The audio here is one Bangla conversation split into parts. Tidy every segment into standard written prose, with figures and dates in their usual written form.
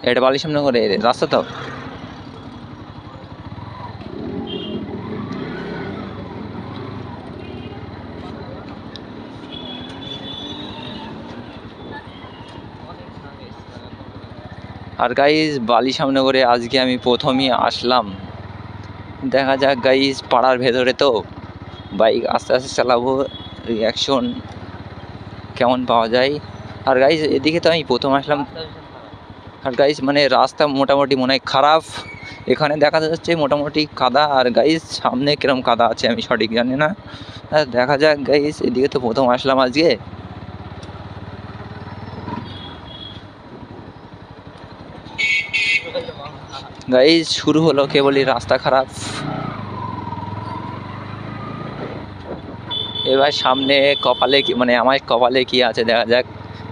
এটা বালির সামনে করে রাস্তা তো। আর গাইজ বালি সামনে করে আজকে আমি প্রথমই আসলাম। দেখা যাক গাইজ, পাড়ার ভেতরে তো বাইক আস্তে আস্তে চালাবো, রিয়াকশন কেমন পাওয়া যায়। আর গাইজ এদিকে তো আমি প্রথম আসলাম। আর গাইজ মানে রাস্তা মোটামুটি মনে হয় খারাপ। এখানে দেখা যাচ্ছে মোটামুটি কাদা, আর গাইজ সামনে কিরম কাদা আছে আমি সঠিক জানি না। দেখা যাক গাইজ, এদিকে তো প্রথম আসলাম আজকে। গাইজ শুরু হলো কেবলই রাস্তা খারাপ। এবার সামনে কপালে কি, মানে আমার কপালে কি আছে দেখা যাক।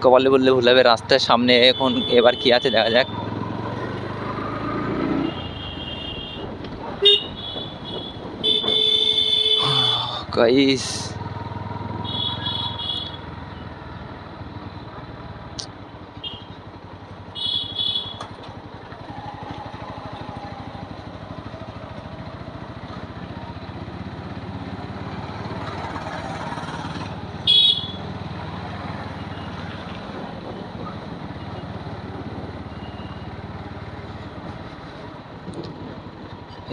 কপালে বললে ভুল হবে, রাস্তার সামনে এখন এবার কি আছে দেখা যাক। গাইস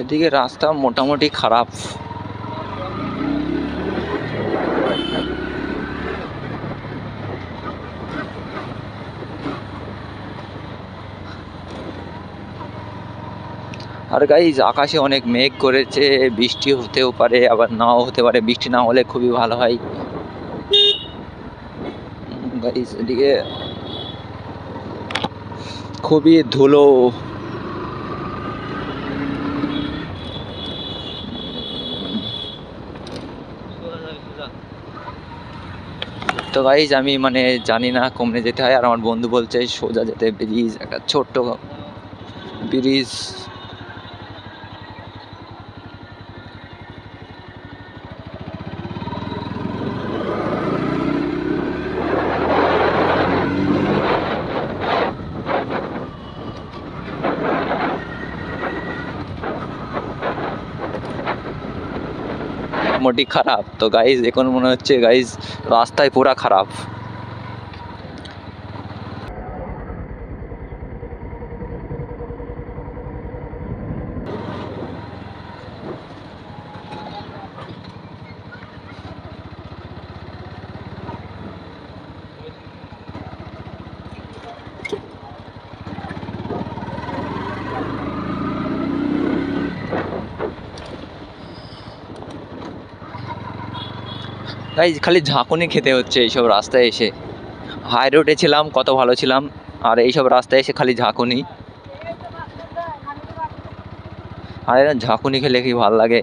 এদিকে রাস্তা মোটামুটি খারাপ। আর গাইজ আকাশে অনেক মেঘ করেছে, বৃষ্টি হতেও পারে আবার নাও হতে পারে। বৃষ্টি না হলে খুবই ভালো হয় গাইজ। এদিকে খুবই ধুলো। তো গাইজ আমি মানে জানি না কমনে যেতে হয়, আর আমার বন্ধু বলছে সোজা যেতে। ব্রিজ, একটা ছোট্ট ব্রিজ। মোটামুটি খারাপ তো গাইজ, এখন মনে হচ্ছে গাইজ রাস্তায় পুরা খারাপ। গাইজ খালি ঝাঁকুনি খেতে হচ্ছে এইসব রাস্তায় এসে। হাই রোডে ছিলাম কত ভালো ছিলাম, আর এইসব রাস্তায় এসে খালি ঝাঁকুনি। আর এরা ঝাঁকুনি খেলে কি ভাল লাগে।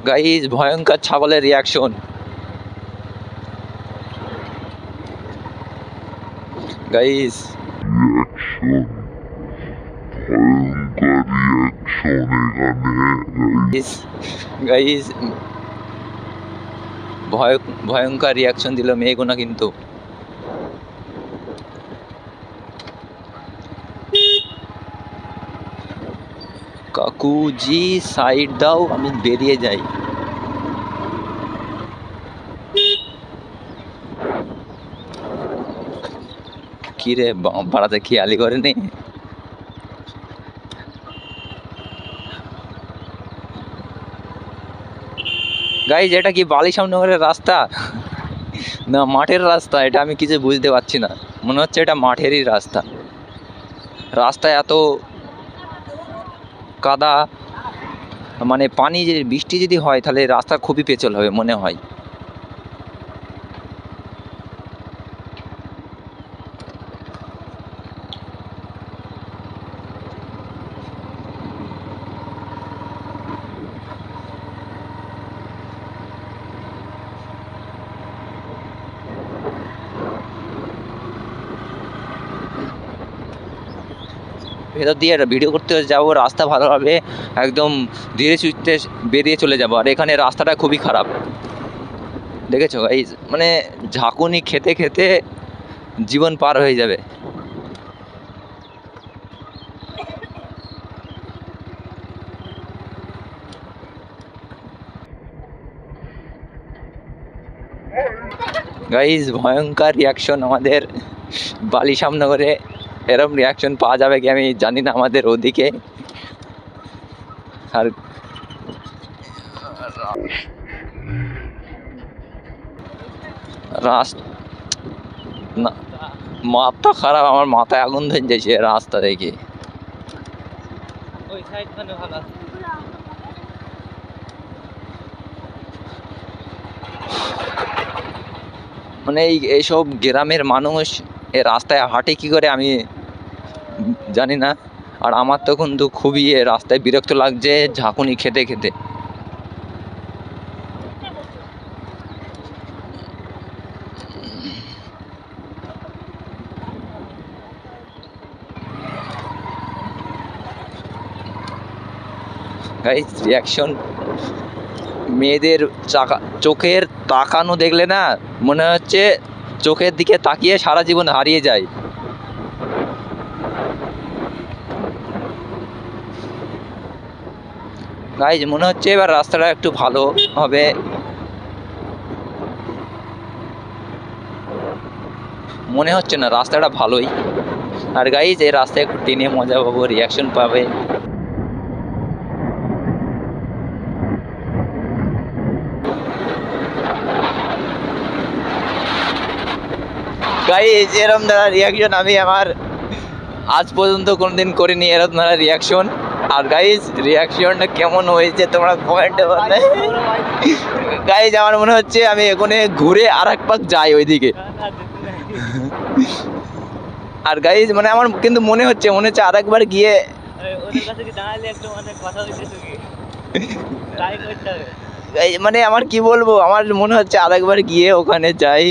গাইজ ভয়ঙ্কর ছাগলের রিয়াকশন। গাইজ গাইজ ভয়ঙ্কর রিয়াকশন দিল মেয়েগুনা কিন্তু। কাকুজি সাইড দাও, আমি বেরিয়ে যাই। কি রে, পাড়াতে খেয়ালি করেনি। গাইজ এটা কি বালি সামনগরের রাস্তা না মাঠের রাস্তা, এটা আমি কিছু বুঝতে পারছি না। মনে হচ্ছে এটা মাঠেরই রাস্তা। রাস্তায় এত কাদা, মানে পানি, যে বৃষ্টি যদি হয় তাহলে রাস্তা খুবই পেছল হবে মনে হয়। ভেতর দিয়ে ভিডিও করতে যাবো, রাস্তা ভালো হবে, একদম ধীরে সুস্থে বেরিয়ে চলে যাবো। আর এখানে রাস্তাটা খুবই খারাপ, দেখেছো গাইজ, মানে ঝাঁকুনি খেতে খেতে জীবন পার হয়ে যাবে। গাইজ ভয়ঙ্কর রিয়াকশন আমাদের বালি সামনগরে, এরম রিয়াকশন পাওয়া যাবে কি আমি জানি না আমাদের ওদিকে। আর না, মাথা খারাপ, আমার মাথায় আগুন ধরে যাচ্ছে রাস্তা দেখে। মানে এইসব গ্রামের মানুষ এ রাস্তায় হাঁটে কি করে আমি জানি না। আর আমার তো কিন্তু খুবই রাস্তায় বিরক্ত লাগছে ঝাঁকুনি খেতে খেতে। গাইস রিয়াকশন, মেয়েদের চোখের তাকানো দেখলে না মনে হচ্ছে চোখের দিকে তাকিয়ে সারা জীবন হারিয়ে যায়। গাইজ মনে হচ্ছে এবার রাস্তাটা একটু ভালো হবে, মনে হচ্ছে না রাস্তাটা ভালোই। আর গাইজ এই রাস্তায় একটু টেনে মজা পাবো, রিয়াকশন পাবে। গাইজ এরম দ্বারা রিয়াকশন আমি আমার আজ পর্যন্ত কোনোদিন করিনি, এরকম দ্বারা রিয়াকশন। আর গাইজ রিয়াকশনটা কেমন হয়েছে তোমরা কমেন্টে বলবে। গাইজ আমার মনে হচ্ছে আমি এখানে ঘুরে আর এক পাক যাই ওইদিকে। আর গাইজ মানে আমার কিন্তু মনে হচ্ছে আর একবার গিয়ে মানে আমার কি বলবো, আমার মনে হচ্ছে আর একবার গিয়ে ওখানে যাই।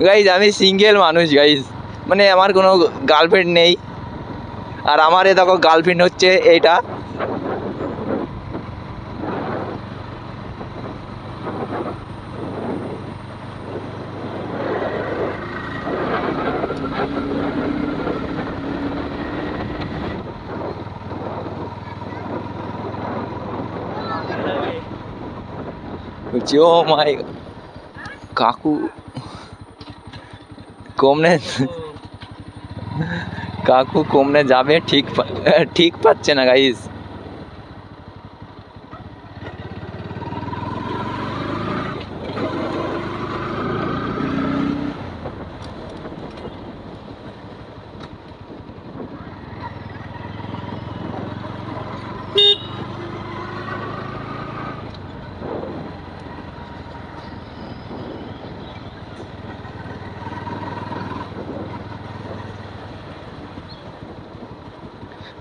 গাইজ আমি সিঙ্গেল মানুষ গাইজ, মানে আমার কোনো গার্লফ্রেন্ড নেই। আর আমার এ দেখো গার্লফ্রেন্ড হচ্ছে এইটা। ও মাই কাকু কমনে, কাকু কমনে যাবে ঠিক পাচ্ছে না গাইস।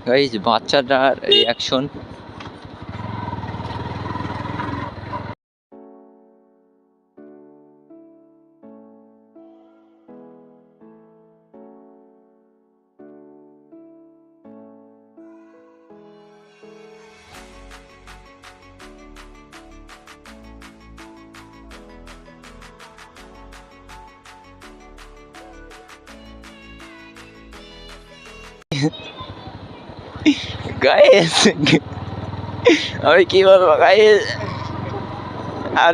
গাইস বাচ্চাটার রিয়াকশন, গাইস আমি কি বলবো গাইস, আর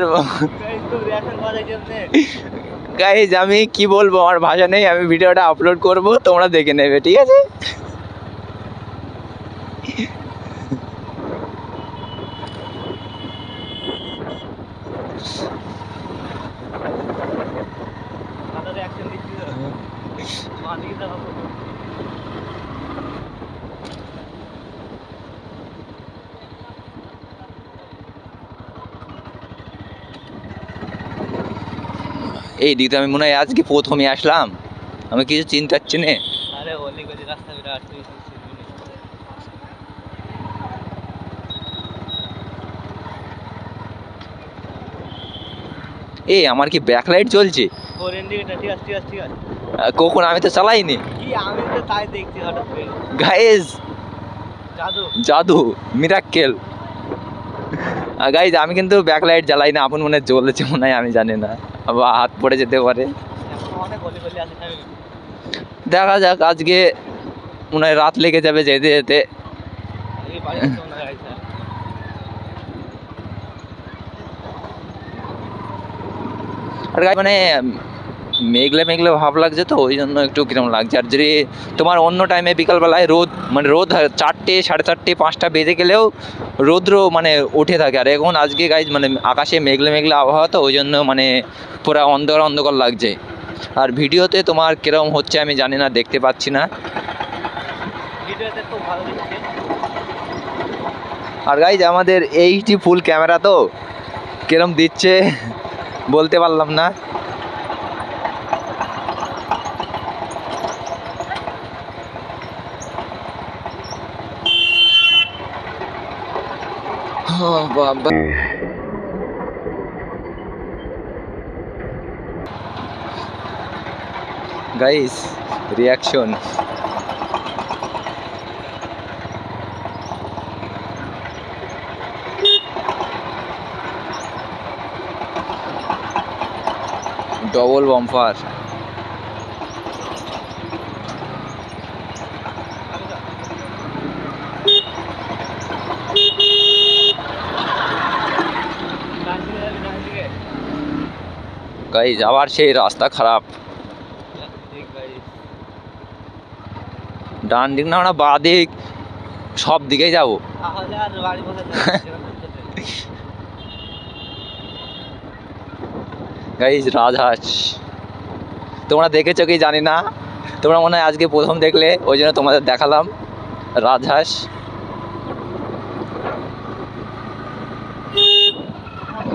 গাইস আমি কি বলবো, আমার ভাষা নেই। আমি ভিডিওটা আপলোড করব, তোমরা দেখে নেবে, ঠিক আছে? এই দিকে আমি মনে হয় আজকে প্রথমে আসলাম, আমি কিছু চিন্তা হচ্ছে না। এই আমার কি ব্যাকলাইট জ্বলছে? ঠিক আছে ঠিক আছে ঠিক আছে। কখন? আমি তো চালাইনি কি আমি তো তাই দেখছি হঠাৎ করে গাইজ। জাদু জাদু, মিরাক্কেল। গাইজ আমি কিন্তু ব্যাকলাইট জ্বালাই না, আপন মনে জ্বলেছে মনে হয়, আমি জানি না, আবার হাত পড়ে যেতে পারে। এখন অনেক গলি গলি আছে না দেখা যাক, আজকে মনে হয় রাত লেগে যাবে যেতে যেতে। এই বাড়ি আসতে মনে হয় স্যার আর গাইজ মানে মেঘলে মেঘলে ভাব লাগছে তো, ওই জন্য একটু কিরম লাগছে। আর যদি তোমার অন্য টাইমে বিকালবেলায় রোদ, মানে রোদ 4টে 4:30 5টা বেজে গেলেও রৌদ্র মানে উঠে থাকে। আর এখন আজকে গাইজ মানে আকাশে মেঘলে মেঘলে আবহাওয়া তো, ওই জন্য মানে পুরো অন্ধকার অন্ধকার লাগছে। আর ভিডিওতে তোমার কিরম হচ্ছে আমি জানি না, দেখতে পাচ্ছি না। ভিডিওতে খুব ভালো দিচ্ছে আর গাইজ আমাদের এইটি ফুল ক্যামেরা তো কিরম দিচ্ছে বলতে পারলাম না। বাবা guys, reaction. Double bumper. Guys আবার সেই রাস্তা খারাপ। ডান দিক না, আমরা বাঁ দিক, সব দিকেই যাবো। গাইজ রাজহাঁস তোমরা দেখেছো কি জানি না, তোমরা মনে হয় আজকে প্রথম দেখলে, ওই জন্য তোমাদের দেখালাম রাজহাঁস।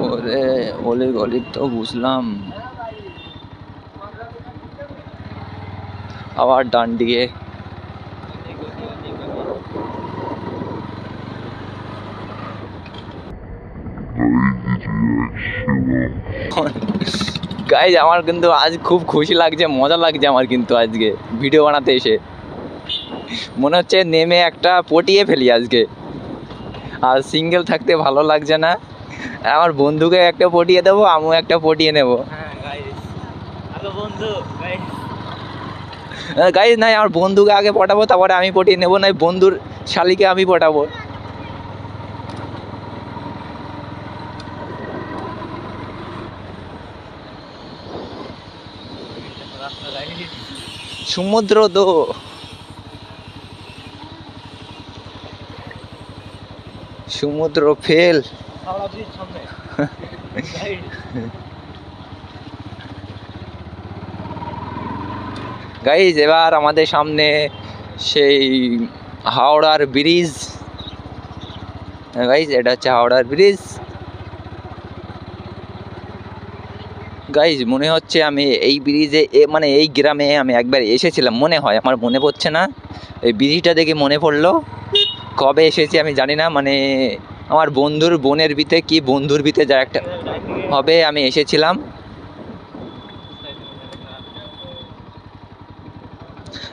ওরে অলি গলি তো বুঝলাম, আবার ডান দিকে। গাইজ আমার কিন্তু আজ খুব খুশি লাগছে, মজা লাগছে আমার কিন্তু আজকে ভিডিও বানাতে এসে। মনে হচ্ছে নেমে একটা পটিয়ে ফেলি আজকে, আর সিঙ্গেল থাকতে ভালো লাগছে না। আমার বন্ধুকে একটা পটিয়ে দেবো, আমিও একটা পটিয়ে নেবো। গাইজ নাই, আমার বন্ধুকে আগে পটাবো, তারপরে আমি পটিয়ে নেবো, নাই বন্ধুর শালিকে আমি পটাবো। সমুদ্র তো সমুদ্র ফেল। গাইজ এবার আমাদের সামনে সেই হাওড়ার ব্রিজ। গাইজ এটা হচ্ছে হাওড়ার ব্রিজ। গাইজ মনে হচ্ছে আমি এই ব্রিজে মানে এই গ্রামে আমি একবার এসেছিলাম মনে হয়, আমার মনে পড়ছে না। এই ব্রিজটা দেখে মনে পড়লো, কবে এসেছি আমি জানি না, মানে আমার বন্ধুর বোনের বিতে কি বন্ধুর বিতে যা একটা হবে আমি এসেছিলাম।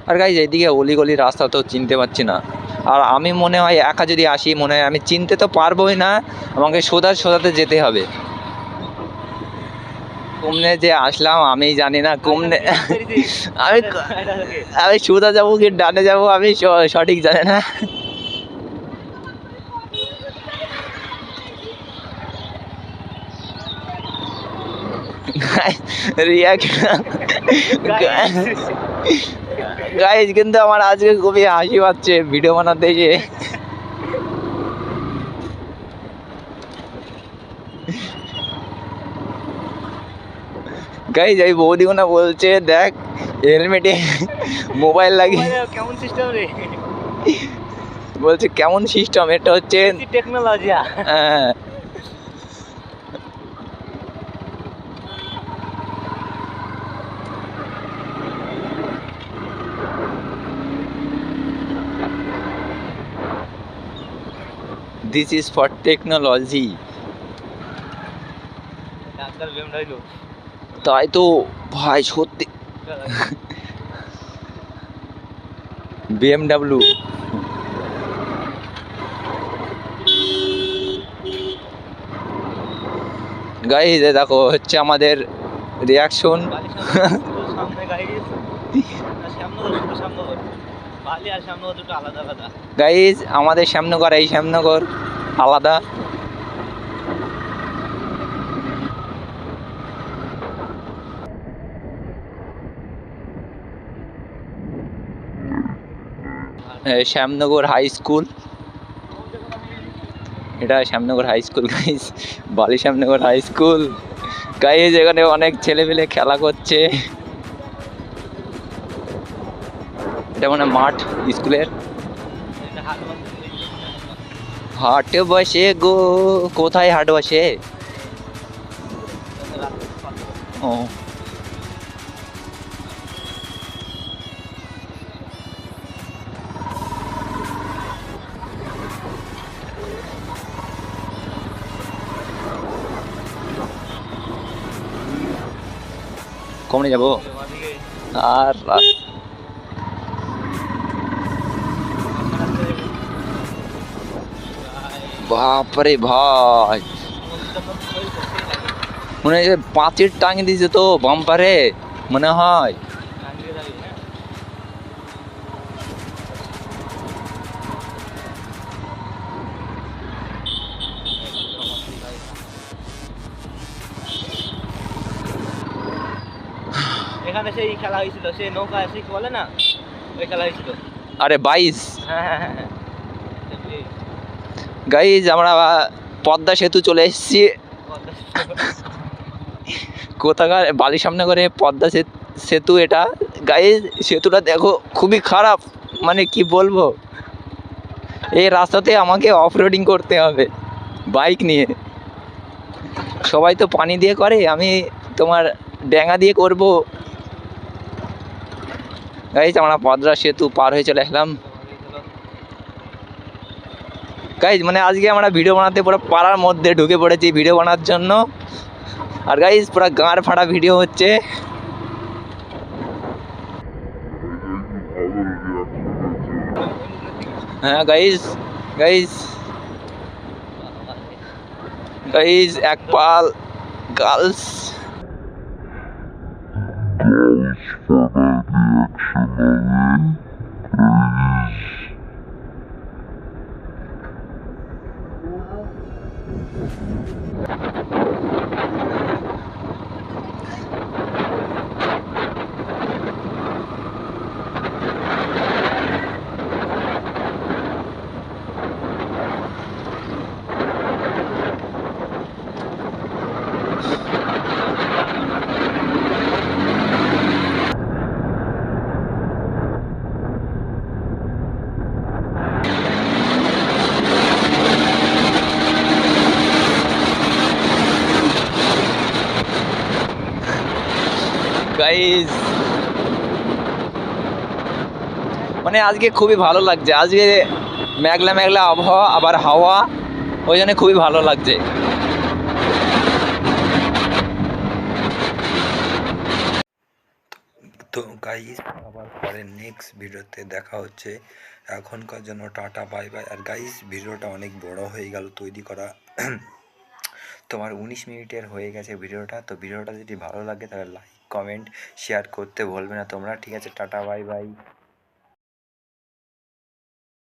আর গাইজ এইদিকে অলিগলি রাস্তা তো চিনতে পারছি না। আর আমি মনে হয় একা যদি আসি, মনে হয় আমি চিনতে তো পারবোই না, আমাকে সোজাতে যেতে হবে। কমনে যে আসলাম আমি জানি না, কমনে আমি আমি সোজা যাবো কি ডানে যাবো আমি সঠিক জানি না। গাইজ কিন্তু আমার আজকে খুবই হাসি পাচ্ছে ভিডিও বানাতে গিয়ে। গাইজ এই বৌদিগুনা বলছে দেখ হেলমেটে মোবাইল লাগিয়ে কেমন সিস্টেম রে, বলছে কেমন সিস্টেম, এটা হচ্ছে টেকনোলজি। হ্যাঁ দিস ইজ ফর টেকনোলজি। তাই তো ভাই সত্যি BMW। গাইজ দেখো হচ্ছে আমাদের রিয়াকশন। সামনে গাইস, শ্যামনগর শুধু শ্যামনগর, বালি আর শ্যামনগর দুটো আলাদা আলাদা। গাইজ আমাদের শ্যামনগর এই শ্যামনগর আলাদা। শ্যামনগর হাই স্কুল, এটা শ্যামনগর হাই স্কুল গাইজ, বালি শ্যামনগর হাই স্কুল। গাইজ এখানে অনেক ছেলেপেলে খেলা করছে, এটা মানে মাঠ স্কুলের। এটা হাট বসে, হাট বসে গো, কোথায় হাট বসে? ও কমনে যাবো ওদিকে আর বাপরে ভাই, মনে হয় পাঁচের টাঙিয়ে দিয়েছে তো বাম্পারে মনে হয়। এখানে সেই খেলা হয়েছিল, সেই নৌকা এসে কি বলে না, ওই খেলা হয়েছিল। আরে 22 হ্যাঁ হ্যাঁ হ্যাঁ হ্যাঁ। গাইজ আমরা পদ্মা সেতু চলে এসেছি। কোথাকার বালির সামনে করে পদ্মা সেতু এটা। গাইজ সেতুটা দেখো খুবই খারাপ, মানে কি বলবো, এই রাস্তাতে আমাকে অফ রোডিং করতে হবে বাইক নিয়ে। সবাই তো পানি দিয়ে করে, আমি তোমার ড্যাঙা দিয়ে করব। গাইজ আমরা পদ্মা সেতু পার হয়ে চলে আসলাম। গাইজ মানে আজকে আমরা ভিডিও বানাতে পুরো পাড়ার মধ্যে ঢুকে পড়েছি ভিডিও বানার জন্য। আর গাইজ পুরো গাঁড় ফাড়া ভিডিও হচ্ছে। হ্যাঁ গাইজ গাইজ গাইজ একপাল গার্লস। গাইজ মানে আজকে খুবই ভালো লাগছে, আজকে মেঘলা মেঘলা আবহাওয়া আবার হাওয়া, ওই জন্য খুবই ভালো লাগছে। তো গাইজ আবার পরে নেক্সট ভিডিওতে দেখা হচ্ছে, এখনকার জন্য টাটা বাই বাই। আর গাইজ ভিডিওটা অনেক বড় হয়ে গেল তৈরি করা, তোমার 19 মিনিটের হয়ে গেছে ভিডিওটা। তো ভিডিওটা যদি ভালো লাগে তাহলে লাইক কমেন্ট শেয়ার করতে ভুলবে না তোমরা, ঠিক আছে? Tata bye bye.